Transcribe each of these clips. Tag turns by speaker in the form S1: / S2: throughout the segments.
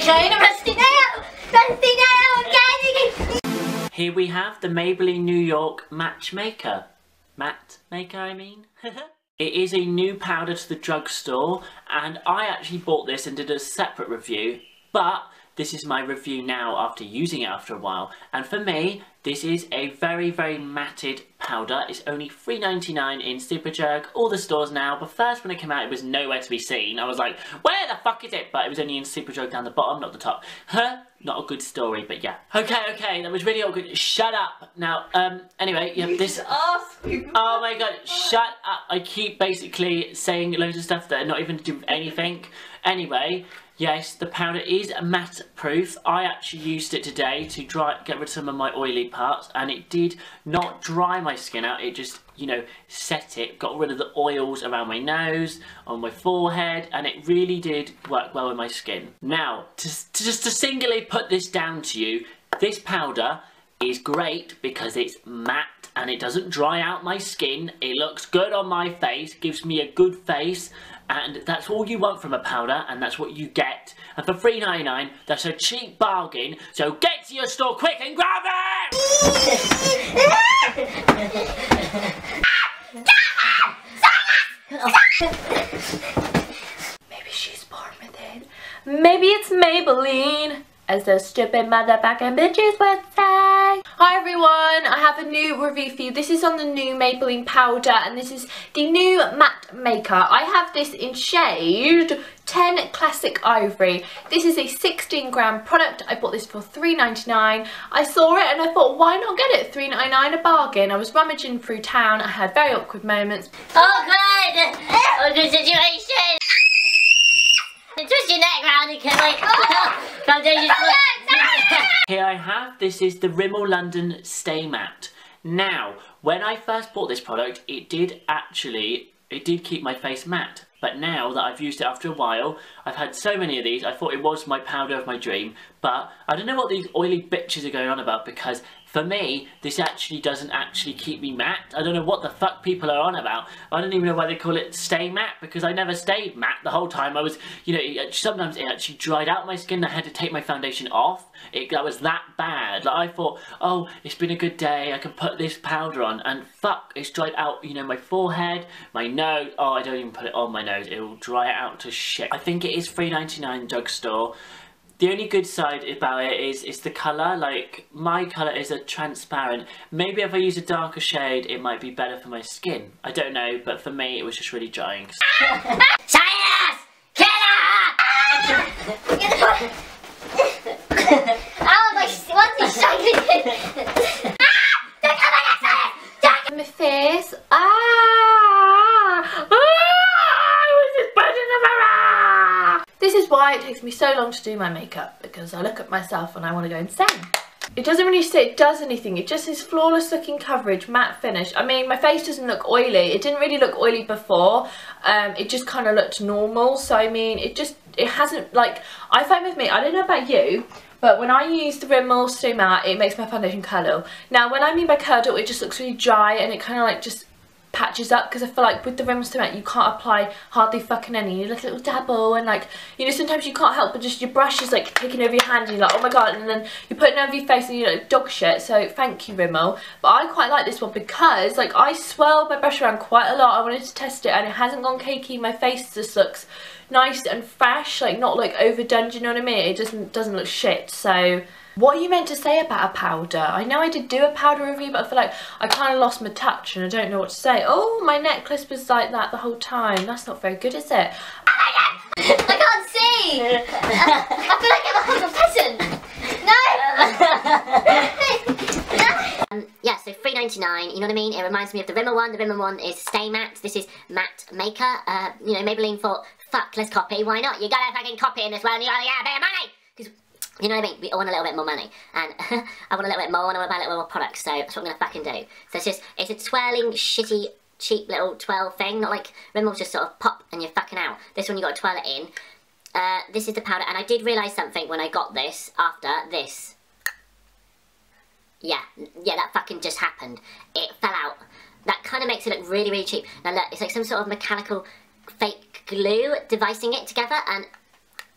S1: shine a rusty nail! Rusty nail, I'm getting it!
S2: Here we have the Maybelline New York Matchmaker. Matte-maker, I mean? It is a new powder to the drugstore, and I actually bought this and did a separate review, but this is my review now after using it after a while. And for me, this is a very, very matted powder. It's only $3.99 in Superdrug, all the stores now, but first when it came out it was nowhere to be seen. I was like, where the fuck is it? But it was only in Superdrug down the bottom, not the top. Not a good story, but yeah. Okay, that was really awkward. Shut up. Now, anyway, yeah, this... Oh my god, shut up. I keep basically saying loads of stuff that are not even to do with anything. Anyway, yes, the powder is matte proof. I actually used it today to get rid of some of my oily parts, and it did not dry my skin out. It just, you know, set it, got rid of the oils around my nose, on my forehead, and it really did work well with my skin. Now, just to singularly put this down to you, this powder is great because it's matte and it doesn't dry out my skin. It looks good on my face, gives me a good face, and that's all you want from a powder, and that's what you get. And for $3.99, that's a cheap bargain, so get to your store quick and grab it!
S1: Maybe she's born with it. Maybe it's Maybelline, as those stupid motherfucking bitches would say. Hi everyone, I have a new review for you. This is on the new Maybelline powder, and this is the new matte maker. I have this in shade 10 Classic Ivory. This is a 16-gram product. I bought this for $3.99. I saw it and I thought, why not get it? $3.99, a bargain. I was rummaging through town. I had very awkward moments.
S3: Awkward! Awkward situation! Twist your neck round and can
S2: Here I have, this is the Rimmel London Stay Matte. Now, when I first bought this product, it did keep my face matte. But now that I've used it after a while, I've had so many of these, I thought it was my powder of my dream. But I don't know what these oily bitches are going on about, because for me, this actually doesn't actually keep me matte. I don't know what the fuck people are on about. I don't even know why they call it Stay Matte, because I never stayed matte the whole time. I was, you know, sometimes it actually dried out my skin. I had to take my foundation off. That was that bad. Like, I thought, oh, it's been a good day, I can put this powder on, and fuck, it's dried out, you know, my forehead, my nose. Oh, I don't even put it on my nose. It will dry it out to shit. I think it is $3.99 drugstore. The only good side about it is it's the colour. Like, my colour is a transparent. Maybe if I use a darker shade, it might be better for my skin. I don't know, but for me, it was just really drying.
S3: Science! Killer! Oh, my one's shaking!
S1: My face. This is why it takes me so long to do my makeup, because I look at myself and I want to go insane. It doesn't really say it does anything, it just is flawless looking coverage, matte finish. I mean, my face doesn't look oily. It didn't really look oily before. It just kind of looked normal. So I mean, it hasn't, like, I find with me, I don't know about you, but when I use the Rimmel Stay Matte, it makes my foundation curdle. Now, when I mean by curdle, it just looks really dry and it kind of like just patches up, because I feel like with the Rimmel Stay Matte you can't apply hardly fucking any. You look a little dabble, and like, you know, sometimes you can't help but just your brush is like taking over your hand and you're like, oh my god, and then you put it over your face and you look dog shit. So thank you, Rimmel. But I quite like this one because like I swirled my brush around quite a lot. I wanted to test it and it hasn't gone cakey. My face just looks nice and fresh, like not like overdone, do you know what I mean? It doesn't look shit. So what are you meant to say about a powder? I know I did do a powder review, but I feel like I kind of lost my touch and I don't know what to say. Oh, my necklace was like that the whole time. That's not very good, is it?
S3: Oh my god! I can't see! I feel like I'm a peasant! No! Yeah, so $3.99, you know what I mean? It reminds me of the Rimmel one. The Rimmel one is Stay Matte. This is Matte Maker. You know, Maybelline thought, fuck, let's copy. Why not? You gotta fucking copy in this world and you gotta get a bit of money! Because, you know what I mean? We all want a little bit more money, and I want a little bit more, and I want to buy a little bit more products, so that's what I'm going to fucking do. So it's a twirling, shitty, cheap little twirl thing, not like Rimmel's just sort of pop and you're fucking out. This one you got to twirl it in. This is the powder, and I did realise something when I got this, after this. Yeah, that fucking just happened. It fell out. That kind of makes it look really, really cheap. Now look, it's like some sort of mechanical fake glue devicing it together, and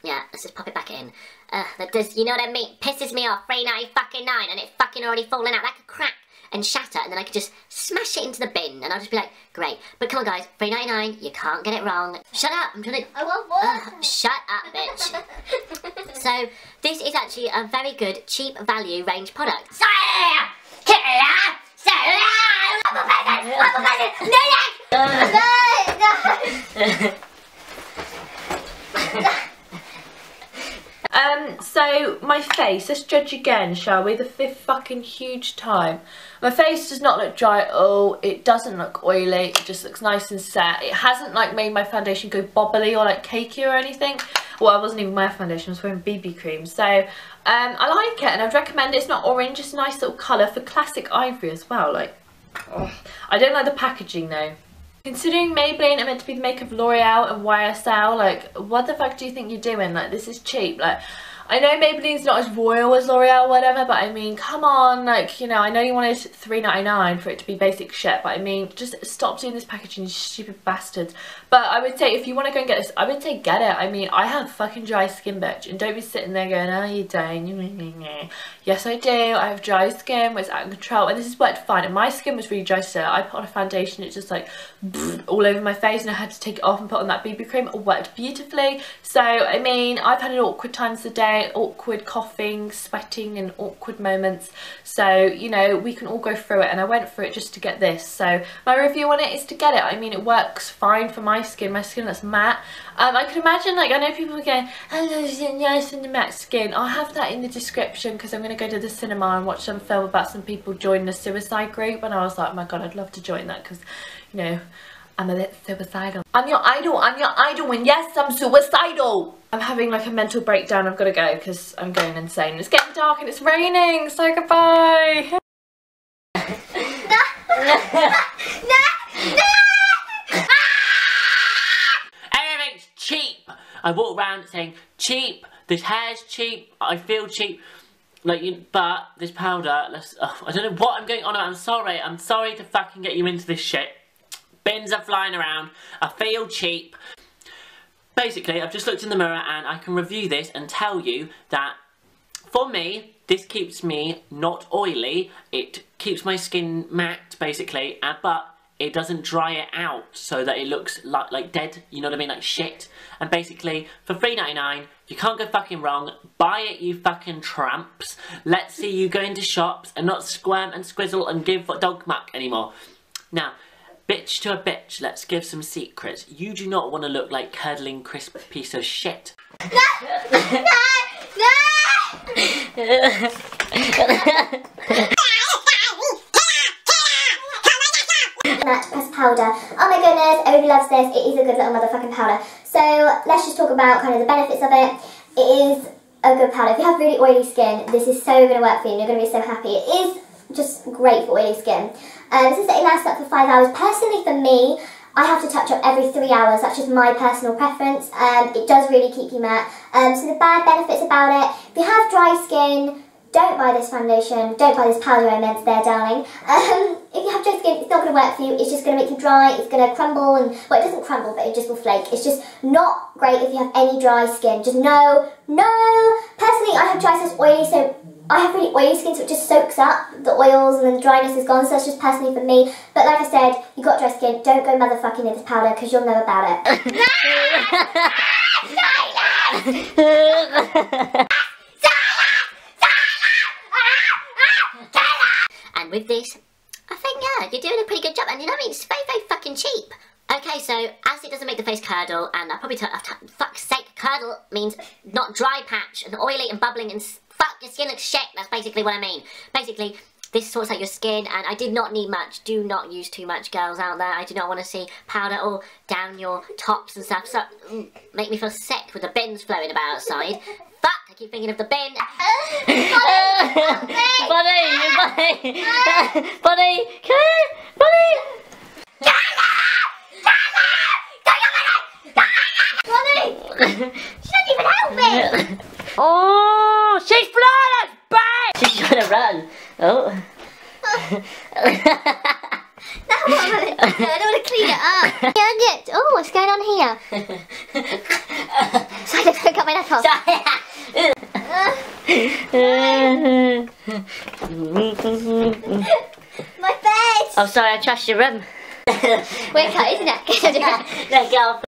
S3: Yeah, let's just pop it back in. That does, you know what I mean? Pisses me off. $3.99 and it's fucking already fallen out. That could crack and shatter, and then I could just smash it into the bin, and I'll just be like, great. But come on, guys, $3.99. You can't get it wrong. Shut up. I'm trying to.
S1: I want more.
S3: Shut up, bitch. So this is actually a very good, cheap value range product.
S1: So my face, let's judge again, shall we? The fifth fucking huge time. My face does not look dry at all. It doesn't look oily. It just looks nice and set. It hasn't like made my foundation go bobbly or like cakey or anything. Well, I wasn't even wearing foundation, I was wearing BB cream. So I like it, and I'd recommend it. It's not orange, it's a nice little colour for Classic Ivory as well. Like, I don't like the packaging though. Considering Maybelline are meant to be the makeup of L'Oreal and YSL, like, what the fuck do you think you're doing? Like, this is cheap. Like, I know Maybelline's not as royal as L'Oreal or whatever, but I mean, come on, like, you know, I know you wanted $3.99 for it to be basic shit, but I mean, just stop doing this packaging, you stupid bastards. But I would say, if you want to go and get this, I would say get it. I mean, I have fucking dry skin, bitch, and don't be sitting there going, oh, you don't. Yes, I do. I have dry skin, it's out of control, and this has worked fine. And my skin was really dry, so I put on a foundation, it's just like all over my face, and I had to take it off and put on that BB cream. It worked beautifully. So, I mean, I've had an awkward times of the day, awkward coughing, sweating, and awkward moments. So, you know, we can all go through it, and I went through it just to get this. So, my review on it is to get it. I mean, it works fine for my skin. My skin looks matte. I can imagine, like, I know people are going, hello, nice and matte skin. I'll have that in the description, because I'm going to go to the cinema and watch some film about some people joining the suicide group, and I was like, oh my god, I'd love to join that, because, you know, I'm a bit suicidal. I'm your idol, and yes, I'm suicidal. I'm having like a mental breakdown. I've got to go because I'm going insane. It's getting dark and it's raining, so goodbye.
S2: Everything's cheap. I walk around saying, cheap, this hair's cheap, I feel cheap. Like, but this powder, I don't know what I'm going on about. I'm sorry to fucking get you into this shit. Bins are flying around, I feel cheap. Basically, I've just looked in the mirror and I can review this and tell you that for me, this keeps me not oily. It keeps my skin matte, basically, but it doesn't dry it out so that it looks like dead, you know what I mean, like shit. And basically, for $3.99, you can't go fucking wrong. Buy it, you fucking tramps. Let's see you go into shops and not squirm and squizzle and give dog muck anymore. Now, bitch to a bitch, let's give some secrets. You do not want to look like curdling crisp piece of shit.
S4: Matte pressed powder. Oh my goodness, everybody loves this. It is a good little motherfucking powder. So let's just talk about kind of the benefits of it. It is a good powder. If you have really oily skin, this is so going to work for you and you're going to be so happy. It is just great for oily skin. It says that it lasts up for 5 hours. Personally for me, I have to touch up every 3 hours. That's just my personal preference. It does really keep you matte. So the bad benefits about it, if you have dry skin, don't buy this foundation. Don't buy this powder I meant there, darling. If you have dry skin, it's not going to work for you. It's just going to make you dry. It's going to crumble and, well, it doesn't crumble, but it just will flake. It's just not great if you have any dry skin. Just no. Personally, I have dry skin, oily, so I have really oily skin, so it just soaks up the oils and then the dryness is gone, so that's just personally for me. But like I said, you've got dry skin, don't go motherfucking in this powder because you'll know about it.
S3: And with this, I think, yeah, you're doing a pretty good job. And you know what I mean? It's very, very fucking cheap. Okay, so as it doesn't make the face curdle, and I probably fuck's sake, curdle means not dry patch and oily and bubbling and fuck, your skin looks shit. That's basically what I mean. Basically, this sorts out your skin, and I did not need much. Do not use too much, girls out there. I do not want to see powder all down your tops and stuff. So, make me feel sick with the bins flowing about outside. Fuck, I keep thinking of the bin. Buddy, she don't even help me! Oh, she's flawless, babe! She's trying to run. Oh.
S4: Now what am I meant to do? I don't want to clean it up. Oh, what's going on here? So I just got my knife off. My face!
S3: Oh, sorry, I trashed your room.
S4: We're cut, isn't it?
S3: Let go.